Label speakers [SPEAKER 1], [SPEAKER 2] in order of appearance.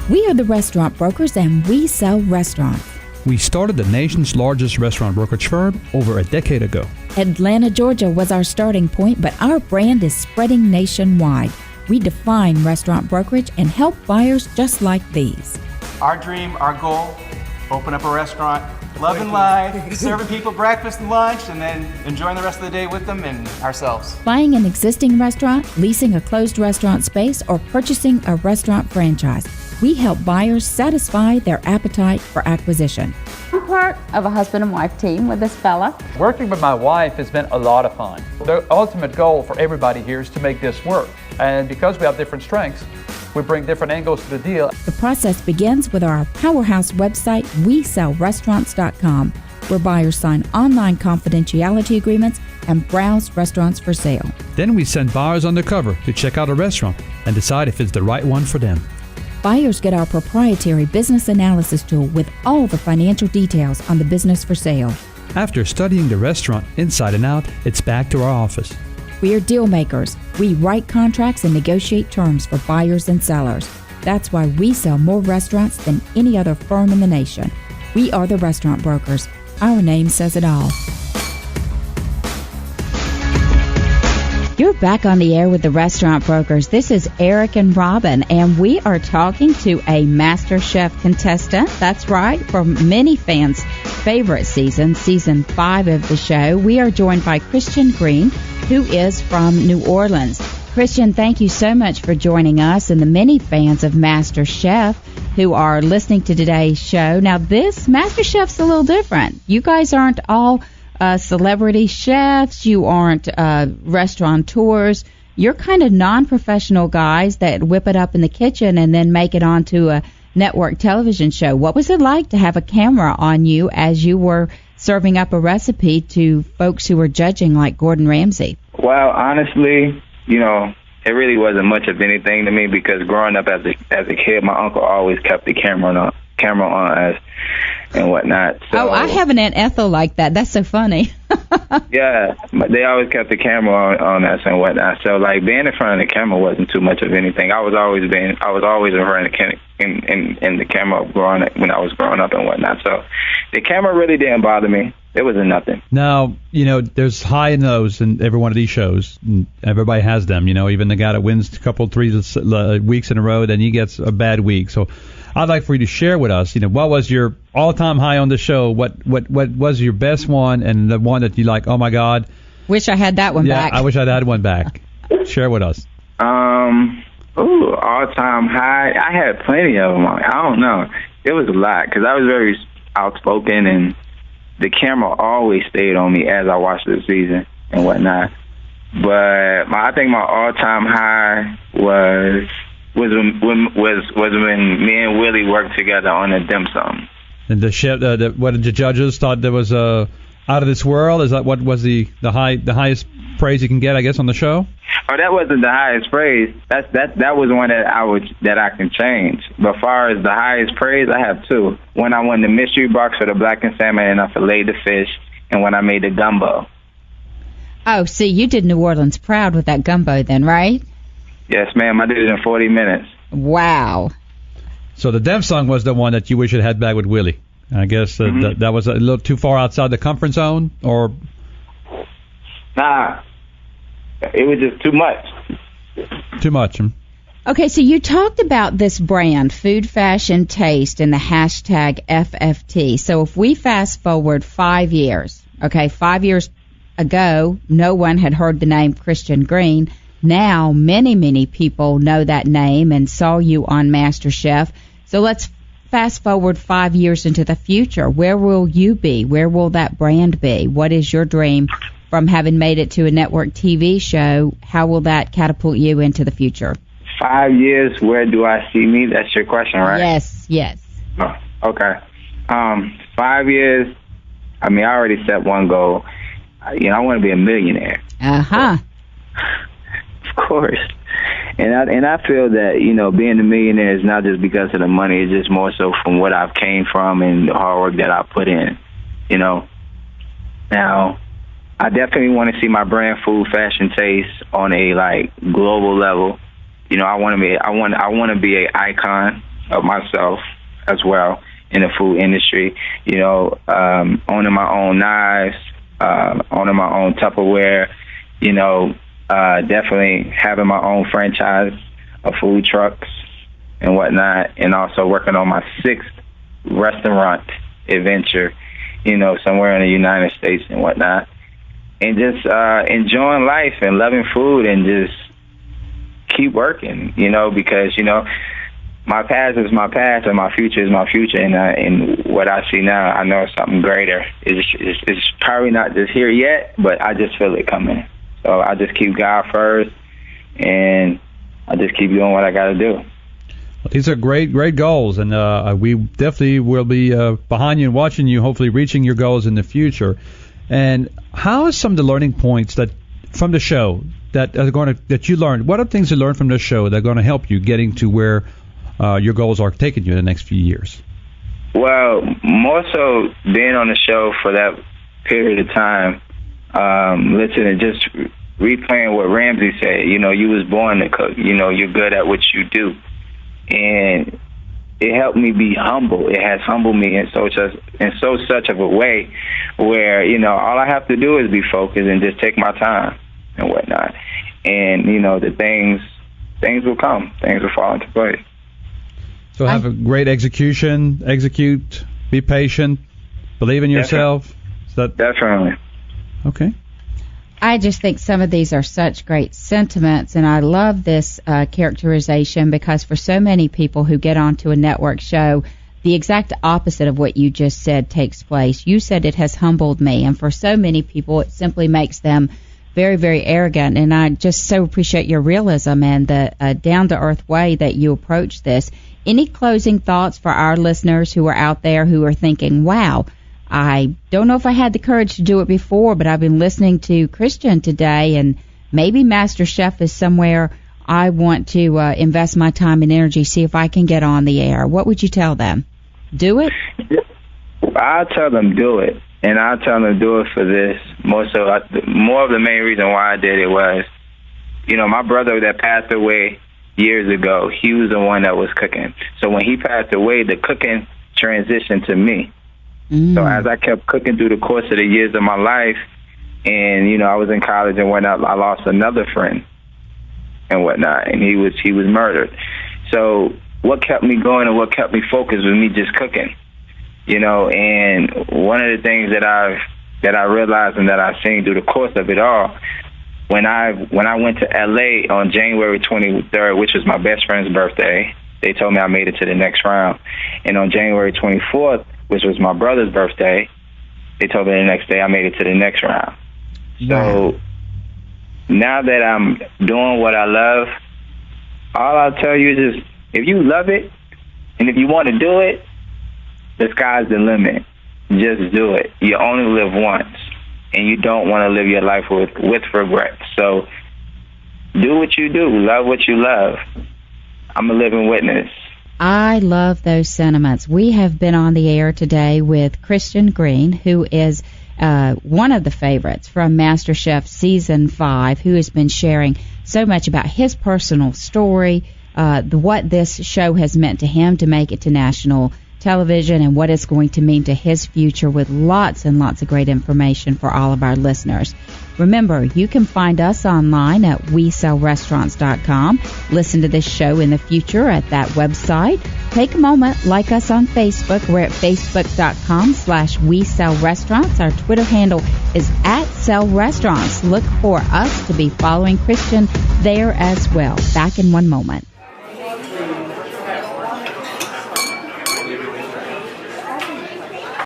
[SPEAKER 1] We are the restaurant brokers, and we sell restaurants.
[SPEAKER 2] We started the nation's largest restaurant brokerage firm over a decade ago.
[SPEAKER 1] Atlanta, Georgia was our starting point, but our brand is spreading nationwide. We define restaurant brokerage and help buyers just like these.
[SPEAKER 3] Our dream, our goal, open up a restaurant, loving life, serving people breakfast and lunch, and then enjoying the rest of the day with them and ourselves.
[SPEAKER 1] Buying an existing restaurant, leasing a closed restaurant space, or purchasing a restaurant franchise. We help buyers satisfy their appetite for acquisition.
[SPEAKER 4] I'm part of a husband and wife team with this fella.
[SPEAKER 5] Working with my wife has been a lot of fun. The ultimate goal for everybody here is to make this work. And because we have different strengths, we bring different angles to the deal.
[SPEAKER 1] The process begins with our powerhouse website, WeSellRestaurants.com, where buyers sign online confidentiality agreements and browse restaurants for sale.
[SPEAKER 2] Then we send buyers undercover to check out a restaurant and decide if it's the right one for them.
[SPEAKER 1] Buyers get our proprietary business analysis tool with all the financial details on the business for sale.
[SPEAKER 2] After studying the restaurant inside and out, it's back to our office.
[SPEAKER 1] We are deal makers. We write contracts and negotiate terms for buyers and sellers. That's why we sell more restaurants than any other firm in the nation. We are the restaurant brokers. Our name says it all. You're back on the air with the Restaurant Brokers. This is Eric and Robin, and we are talking to a MasterChef contestant. That's right, from many fans' favorite season 5 of the show. We are joined by Christian Green, who is from New Orleans. Christian, thank you so much for joining us and the many fans of MasterChef who are listening to today's show. Now, this MasterChef's a little different. You guys aren't all celebrity chefs, you aren't restaurateurs. You're kind of non-professional guys that whip it up in the kitchen and then make it onto a network television show. What was it like to have a camera on you as you were serving up a recipe to folks who were judging like Gordon Ramsay?
[SPEAKER 6] Well, honestly, it really wasn't much of anything to me because growing up as a kid, my uncle always kept the camera on us and whatnot. So,
[SPEAKER 1] I have an Aunt Ethel like that. That's so funny.
[SPEAKER 6] Yeah, but they always kept the camera on us and whatnot. So like being in front of the camera wasn't too much of anything. I was always in front of the camera when I was growing up and whatnot. So the camera really didn't bother me. It wasn't nothing.
[SPEAKER 2] Now, there's high and lows in every one of these shows. And everybody has them. Even the guy that wins a couple, 3 weeks in a row, then he gets a bad week. So I'd like for you to share with us, what was your all-time high on the show? What was your best one and the one that you like, oh, my God.
[SPEAKER 1] Wish I had that one back.
[SPEAKER 2] Yeah, I wish I'd had one back. Share with us.
[SPEAKER 6] All-time high. I had plenty of them. I don't know. It was a lot because I was very outspoken and the camera always stayed on me as I watched the season and whatnot. But I think my all-time high was when me and Willie worked together on a dim sum.
[SPEAKER 2] And the chef, what did the judges thought there was out of this world? Is that what was the highest praise you can get, I guess, on the show?
[SPEAKER 6] Oh, that wasn't the highest praise. That was one that I can change. But as far as the highest praise, I have 2. When I won the mystery box for the blackened salmon and I filleted the fish, and when I made the gumbo.
[SPEAKER 1] Oh, see, you did New Orleans proud with that gumbo then, right?
[SPEAKER 6] Yes, ma'am. I did it in 40 minutes.
[SPEAKER 1] Wow.
[SPEAKER 2] So the dim sum was the one that you wish you had back with Willie. I guess that was a little too far outside the comfort zone, or?
[SPEAKER 6] Nah. It was just too much.
[SPEAKER 2] Too much.
[SPEAKER 1] Okay, so you talked about this brand, Food, Fashion, Taste, and the hashtag FFT. So if we fast forward 5 years, 5 years ago, no one had heard the name Christian Green. Now, many, many people know that name and saw you on MasterChef. So let's fast forward 5 years into the future. Where will you be? Where will that brand be? What is your dream from having made it to a network TV show? How will that catapult you into the future?
[SPEAKER 6] 5 years, where do I see me? That's your question, right?
[SPEAKER 1] Yes.
[SPEAKER 6] Oh, okay. 5 years, I already set one goal. I want to be a millionaire.
[SPEAKER 1] Uh-huh.
[SPEAKER 6] Of course. And I feel that, being a millionaire is not just because of the money. It's just more so from what I've came from and the hard work that I put in, Now, I definitely want to see my brand, Food, Fashion, Taste on a global level. I want to be an icon of myself as well in the food industry. You know, owning my own knives, owning my own Tupperware, you know, definitely having my own franchise of food trucks and whatnot, and also working on my 6th restaurant adventure, you know, somewhere in the United States and whatnot. And just enjoying life and loving food and just keep working, you know, because, you know, my past is my past and my future is my future. And what I see now, I know it's something greater. It's probably not just here yet, but I just feel it coming. So I just keep God first, and I just keep doing what I got to do.
[SPEAKER 2] Well, these are great goals, and we definitely will be behind you and watching you, hopefully reaching your goals in the future. And how are some of the learning points that from the show that you learned? What are things you learned from the show that are going to help you getting to where your goals are taking you in the next few years?
[SPEAKER 6] Well, more so being on the show for that period of time, listening, just replaying what Ramsay said. You know, you was born to cook. You know, you're good at what you do. And it helped me be humble. It has humbled me in such of a way where, you know, all I have to do is be focused and just take my time and whatnot. And, you know, the things will come. Things will fall into place.
[SPEAKER 2] So have a great execute, be patient, believe in yourself.
[SPEAKER 6] Definitely.
[SPEAKER 2] Okay.
[SPEAKER 1] I just think some of these are such great sentiments, and I love this characterization because for so many people who get onto a network show, the exact opposite of what you just said takes place. You said it has humbled me, and for so many people it simply makes them very, very arrogant, and I just so appreciate your realism and the down-to-earth way that you approach this. Any closing thoughts for our listeners who are out there who are thinking, wow, I don't know if I had the courage to do it before, but I've been listening to Christian today, and maybe MasterChef is somewhere I want to invest my time and energy, see if I can get on the air. What would you tell them? Do it?
[SPEAKER 6] I'll tell them do it, and I'll tell them do it for this. More of the main reason why I did it was, you know, my brother that passed away years ago, he was the one that was cooking. So when he passed away, the cooking transitioned to me. So as I kept cooking through the course of the years of my life, and, you know, I was in college and whatnot, I lost another friend and whatnot, and he was murdered. So what kept me going and what kept me focused was me just cooking, you know. And one of the things that I realized and that I've seen through the course of it all, when I went to LA on January 23rd, which was my best friend's birthday, they told me I made it to the next round. And on January 24th, which was my brother's birthday, they told me the next day I made it to the next round. Wow. So now that I'm doing what I love, all I'll tell you is just, if you love it and if you want to do it, the sky's the limit. Just do it. You only live once, and you don't want to live your life with regret. So do what you do. Love what you love. I'm a living witness.
[SPEAKER 1] I love those sentiments. We have been on the air today with Christian Green, who is one of the favorites from MasterChef Season 5, who has been sharing so much about his personal story, what this show has meant to him to make it to national television, and what it's going to mean to his future, with lots and lots of great information for all of our listeners. Remember, you can find us online at WeSellRestaurants.com. Listen to this show in the future at that website. Take a moment, like us on Facebook. We're at Facebook.com/WeSellRestaurants. Our Twitter handle is @SellRestaurants. Look for us to be following Christian there as well. Back in one moment.